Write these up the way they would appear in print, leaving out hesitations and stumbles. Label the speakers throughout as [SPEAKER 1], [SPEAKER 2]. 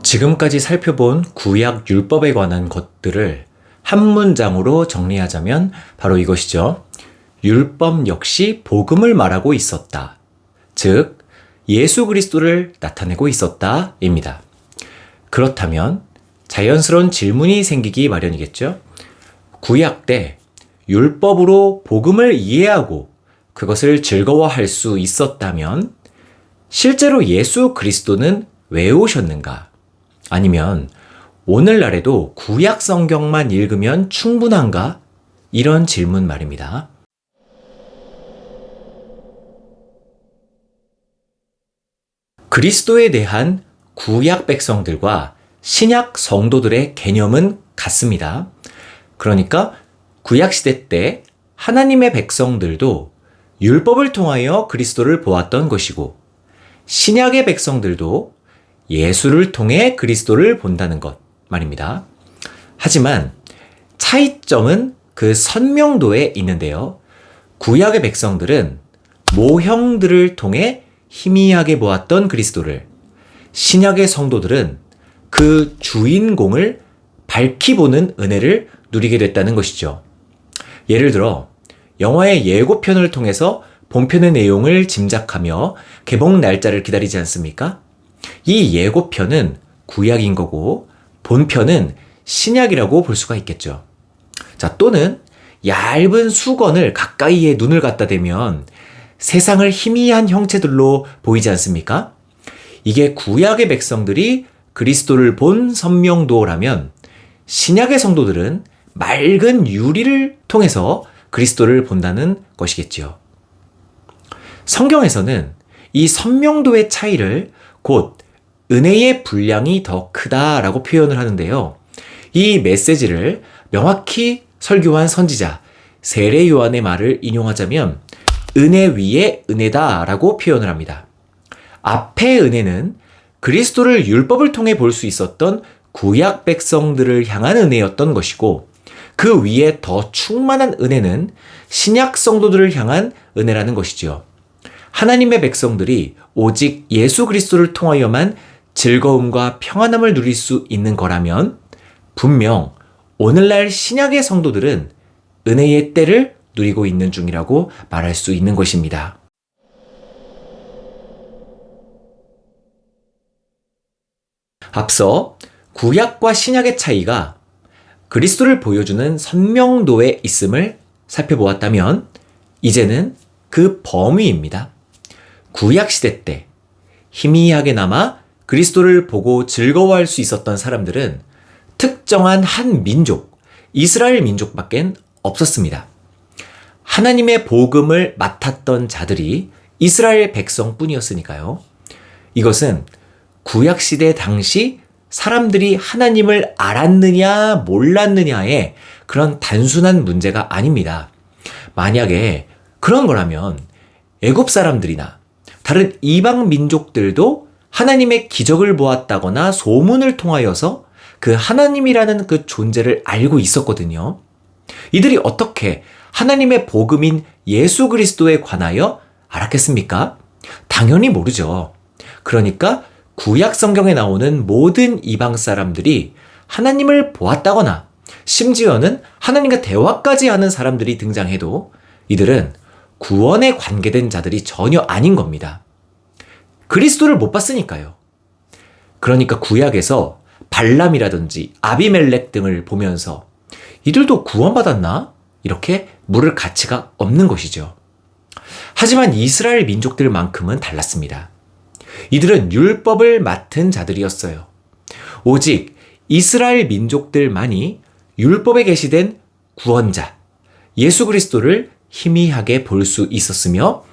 [SPEAKER 1] 지금까지 살펴본 구약 율법에 관한 것들을 한 문장으로 정리하자면 바로 이것이죠. 율법 역시 복음을 말하고 있었다. 즉, 예수 그리스도를 나타내고 있었다 입니다. 그렇다면 자연스러운 질문이 생기기 마련이겠죠. 구약 때 율법으로 복음을 이해하고 그것을 즐거워할 수 있었다면 실제로 예수 그리스도는 왜 오셨는가? 아니면 오늘날에도 구약 성경만 읽으면 충분한가? 이런 질문 말입니다. 그리스도에 대한 구약 백성들과 신약 성도들의 개념은 같습니다. 그러니까 구약 시대 때 하나님의 백성들도 율법을 통하여 그리스도를 보았던 것이고 신약의 백성들도 예수를 통해 그리스도를 본다는 것 말입니다. 하지만 차이점은 그 선명도에 있는데요. 구약의 백성들은 모형들을 통해 희미하게 보았던 그리스도를, 신약의 성도들은 그 주인공을 밝히 보는 은혜를 누리게 됐다는 것이죠. 예를 들어 영화의 예고편을 통해서 본편의 내용을 짐작하며 개봉 날짜를 기다리지 않습니까? 이 예고편은 구약인 거고 본편은 신약이라고 볼 수가 있겠죠. 자, 또는 얇은 수건을 가까이에 눈을 갖다 대면 세상을 희미한 형체들로 보이지 않습니까? 이게 구약의 백성들이 그리스도를 본 선명도라면 신약의 성도들은 맑은 유리를 통해서 그리스도를 본다는 것이겠지요. 성경에서는 이 선명도의 차이를 곧 은혜의 분량이 더 크다라고 표현을 하는데요. 이 메시지를 명확히 설교한 선지자 세례 요한의 말을 인용하자면 은혜 위에 은혜다라고 표현을 합니다. 앞의 은혜는 그리스도를 율법을 통해 볼 수 있었던 구약 백성들을 향한 은혜였던 것이고 그 위에 더 충만한 은혜는 신약 성도들을 향한 은혜라는 것이지요. 하나님의 백성들이 오직 예수 그리스도를 통하여만 즐거움과 평안함을 누릴 수 있는 거라면 분명 오늘날 신약의 성도들은 은혜의 때를 누리고 있는 중이라고 말할 수 있는 것입니다. 앞서 구약과 신약의 차이가 그리스도를 보여주는 선명도에 있음을 살펴보았다면 이제는 그 범위입니다. 구약 시대 때 희미하게나마 그리스도를 보고 즐거워할 수 있었던 사람들은 특정한 한 민족, 이스라엘 민족밖엔 없었습니다. 하나님의 복음을 맡았던 자들이 이스라엘 백성뿐이었으니까요. 이것은 구약시대 당시 사람들이 하나님을 알았느냐 몰랐느냐의 그런 단순한 문제가 아닙니다. 만약에 그런 거라면 애굽 사람들이나 다른 이방 민족들도 하나님의 기적을 보았다거나 소문을 통하여서 그 하나님이라는 그 존재를 알고 있었거든요. 이들이 어떻게 하나님의 복음인 예수 그리스도에 관하여 알았겠습니까? 당연히 모르죠. 그러니까 구약 성경에 나오는 모든 이방 사람들이 하나님을 보았다거나 심지어는 하나님과 대화까지 하는 사람들이 등장해도 이들은 구원에 관계된 자들이 전혀 아닌 겁니다. 그리스도를 못 봤으니까요. 그러니까 구약에서 발람이라든지 아비멜렉 등을 보면서 이들도 구원받았나? 이렇게 물을 가치가 없는 것이죠. 하지만 이스라엘 민족들만큼은 달랐습니다. 이들은 율법을 맡은 자들이었어요. 오직 이스라엘 민족들만이 율법에 계시된 구원자, 예수 그리스도를 희미하게 볼 수 있었으며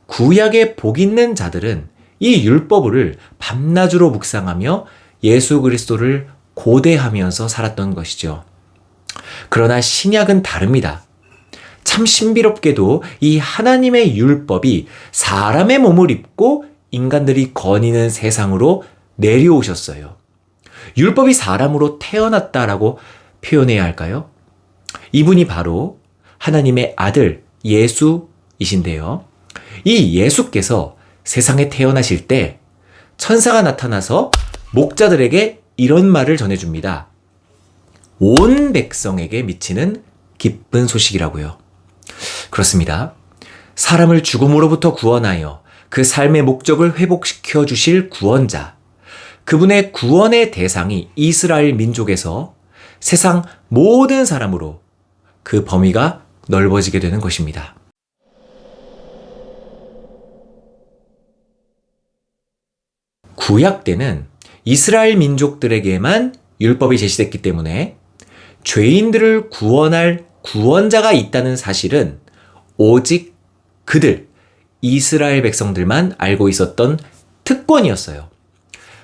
[SPEAKER 1] 구약에 복 있는 자들은 이 율법을 밤낮으로 묵상하며 예수 그리스도를 고대하면서 살았던 것이죠. 그러나 신약은 다릅니다. 참 신비롭게도 이 하나님의 율법이 사람의 몸을 입고 인간들이 거니는 세상으로 내려오셨어요. 율법이 사람으로 태어났다라고 표현해야 할까요? 이분이 바로 하나님의 아들 예수이신데요. 이 예수께서 세상에 태어나실 때 천사가 나타나서 목자들에게 이런 말을 전해줍니다. 온 백성에게 미치는 기쁜 소식이라고요. 그렇습니다. 사람을 죽음으로부터 구원하여 그 삶의 목적을 회복시켜 주실 구원자, 그분의 구원의 대상이 이스라엘 민족에서 세상 모든 사람으로 그 범위가 넓어지게 되는 것입니다. 구약 때는 이스라엘 민족들에게만 율법이 제시됐기 때문에 죄인들을 구원할 구원자가 있다는 사실은 오직 그들, 이스라엘 백성들만 알고 있었던 특권이었어요.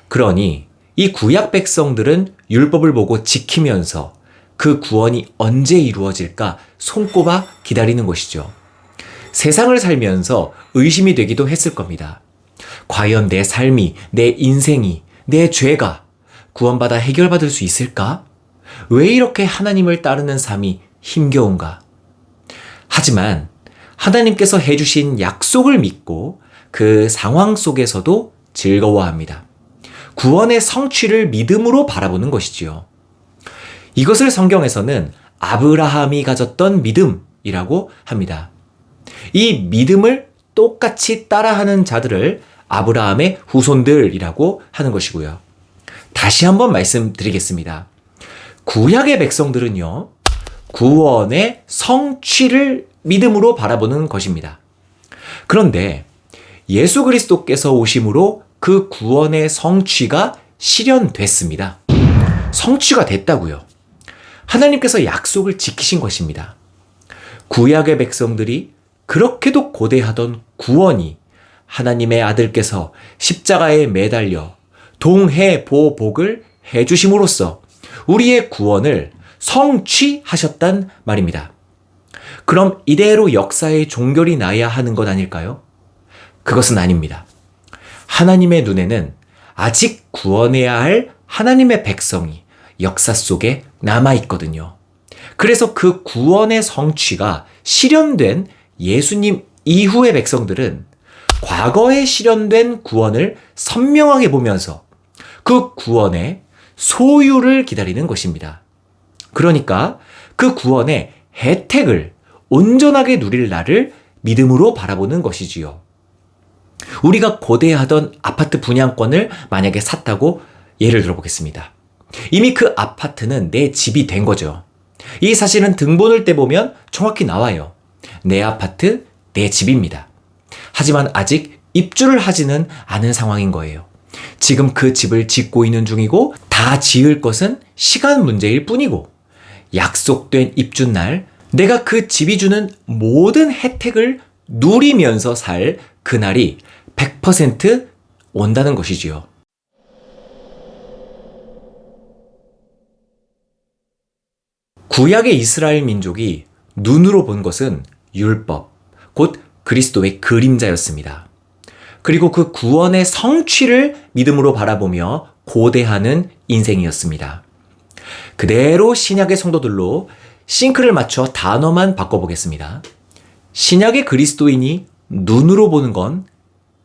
[SPEAKER 1] 그러니 이 구약 백성들은 율법을 보고 지키면서 그 구원이 언제 이루어질까 손꼽아 기다리는 것이죠. 세상을 살면서 의심이 되기도 했을 겁니다. 과연 내 삶이, 내 인생이, 내 죄가 구원받아 해결받을 수 있을까? 왜 이렇게 하나님을 따르는 삶이 힘겨운가? 하지만 하나님께서 해주신 약속을 믿고 그 상황 속에서도 즐거워합니다. 구원의 성취를 믿음으로 바라보는 것이지요. 이것을 성경에서는 아브라함이 가졌던 믿음이라고 합니다. 이 믿음을 똑같이 따라하는 자들을 아브라함의 후손들이라고 하는 것이고요. 다시 한번 말씀드리겠습니다. 구약의 백성들은요, 구원의 성취를 믿음으로 바라보는 것입니다. 그런데 예수 그리스도께서 오심으로 그 구원의 성취가 실현됐습니다. 성취가 됐다고요. 하나님께서 약속을 지키신 것입니다. 구약의 백성들이 그렇게도 고대하던 구원이 하나님의 아들께서 십자가에 매달려 동해보복을 해주심으로써 우리의 구원을 성취하셨단 말입니다. 그럼 이대로 역사의 종결이 나야 하는 것 아닐까요? 그것은 아닙니다. 하나님의 눈에는 아직 구원해야 할 하나님의 백성이 역사 속에 남아있거든요. 그래서 그 구원의 성취가 실현된 예수님 이후의 백성들은 과거에 실현된 구원을 선명하게 보면서 그 구원의 소유를 기다리는 것입니다. 그러니까 그 구원의 혜택을 온전하게 누릴 날을 믿음으로 바라보는 것이지요. 우리가 고대하던 아파트 분양권을 만약에 샀다고 예를 들어보겠습니다. 이미 그 아파트는 내 집이 된 거죠. 이 사실은 등본을 떼보면 정확히 나와요. 내 아파트, 내 집입니다. 하지만 아직 입주를 하지는 않은 상황인 거예요. 지금 그 집을 짓고 있는 중이고 다 지을 것은 시간 문제일 뿐이고 약속된 입주날 내가 그 집이 주는 모든 혜택을 누리면서 살 그날이 100% 온다는 것이지요. 구약의 이스라엘 민족이 눈으로 본 것은 율법, 곧 그리스도의 그림자였습니다. 그리고 그 구원의 성취를 믿음으로 바라보며 고대하는 인생이었습니다. 그대로 신약의 성도들로 싱크를 맞춰 단어만 바꿔보겠습니다. 신약의 그리스도인이 눈으로 보는 건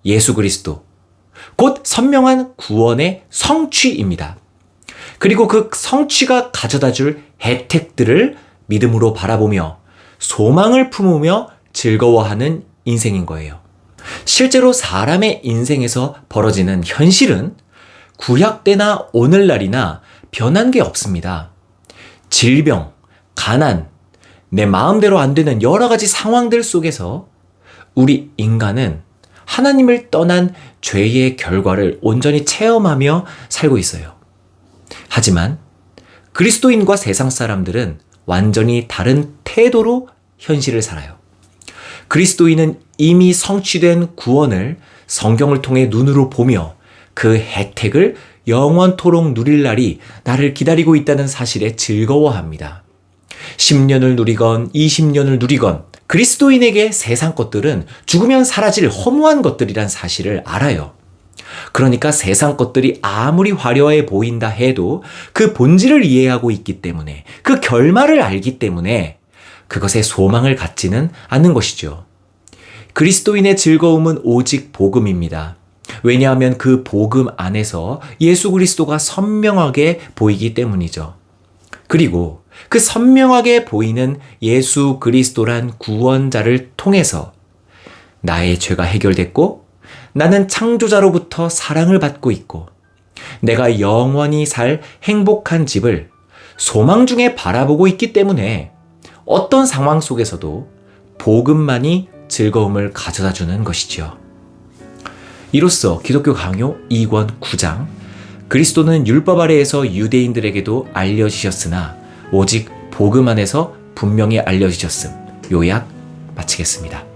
[SPEAKER 1] 예수 그리스도, 곧 선명한 구원의 성취입니다. 그리고 그 성취가 가져다 줄 혜택들을 믿음으로 바라보며 소망을 품으며 즐거워하는 인생인 거예요. 실제로 사람의 인생에서 벌어지는 현실은 구약 때나 오늘날이나 변한 게 없습니다. 질병, 가난, 내 마음대로 안 되는 여러 가지 상황들 속에서 우리 인간은 하나님을 떠난 죄의 결과를 온전히 체험하며 살고 있어요. 하지만 그리스도인과 세상 사람들은 완전히 다른 태도로 현실을 살아요. 그리스도인은 이미 성취된 구원을 성경을 통해 눈으로 보며 그 혜택을 영원토록 누릴 날이 나를 기다리고 있다는 사실에 즐거워합니다. 10년을 누리건 20년을 누리건 그리스도인에게 세상 것들은 죽으면 사라질 허무한 것들이란 사실을 알아요. 그러니까 세상 것들이 아무리 화려해 보인다 해도 그 본질을 이해하고 있기 때문에 그 결말을 알기 때문에 그것에 소망을 갖지는 않는 것이죠. 그리스도인의 즐거움은 오직 복음입니다. 왜냐하면 그 복음 안에서 예수 그리스도가 선명하게 보이기 때문이죠. 그리고 그 선명하게 보이는 예수 그리스도란 구원자를 통해서 나의 죄가 해결됐고 나는 창조자로부터 사랑을 받고 있고 내가 영원히 살 행복한 집을 소망 중에 바라보고 있기 때문에 어떤 상황 속에서도 복음만이 즐거움을 가져다 주는 것이지요. 이로써 기독교 강요 2권 9장 그리스도는 율법 아래에서 유대인들에게도 알려지셨으나 오직 복음 안에서 분명히 알려지셨음 요약 마치겠습니다.